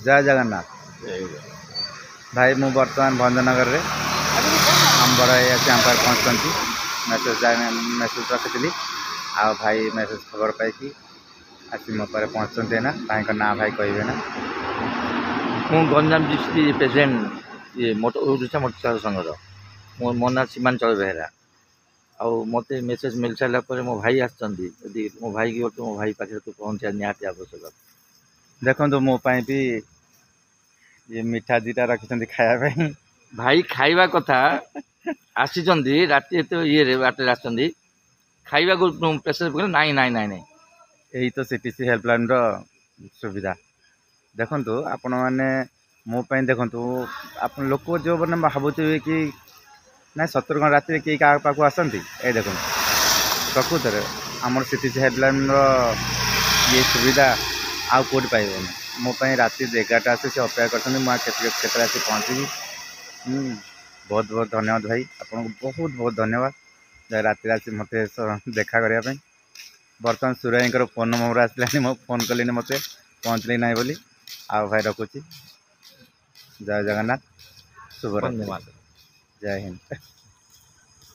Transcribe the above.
जय जगन्नाथ भाई मु बर्तमान भंजनगर रे हम बड़ा आसी आम पाखे पहुँचती मेसेज रखी आ भाई मेसेज खबर पाई आसी मो पारे पहुँचते ना भाई का ना भाई कहे ना ମୁଁ ଗଞ୍ଜାମ ଡିଷ୍ଟ୍ରିକ୍ଟ ପ୍ରେସିଡେଣ୍ଟ ଇଏ ଓଡ଼ିଶା ମୋଟରସାଇକେଲ ସଂଘର ମୋ ନାଁ ସୀମାଞ୍ଚଳ ବେହେରା। ଆଉ ମୋତେ ମେସେଜ୍ ମିଳି ସାରିଲା ପରେ ମୋ ଭାଇ ଆସିଛନ୍ତି, ଯଦି ମୋ ଭାଇକି ଗୋଟେ ମୋ ଭାଇ ପାଖରେ ତୁ ପହଞ୍ଚିବା ନିହାତି ଆବଶ୍ୟକ। देखो मो भी ये मिठा दीटा रखी खाया ଭାଇ ଖାଇବା କଥା ଆସିଛନ୍ତି ରାତି ଏତେ ଇଏରେ ବାଟରେ ଆସିଛନ୍ତି ଖାଇବାକୁ ପ୍ରେସର ପକେଇଲେ ନାଇଁ ନାଇଁ ନାଇଁ ନାଇଁ यही तो सीटीसी हेल्पलाइन रो सुविधा देखंतु आपण माने मो पई देखंतु आपण लोक जो बने भाबुथिबे कि ना 70 राति के का पाकु आसंती ए देखंतु प्रकृत रे हमर सीटीसी हेल्पलाइन रो ये सुविधा आउ कोड पाइबो मो पई राति 11टा से अपेक्षा करछन मा केतरा से पहुंची। बहुत बहुत धन्यवाद भाई आपन को बहुत बहुत धन्यवाद राति राति मते देखा करिया पई। बर्तमान सूर्य फोन नंबर आसलानी मो फोन कली मत पहुँचली ना बोली आ भाई रखुची। जय जगन्नाथ शुभ धन्यवाद। जय हिंद।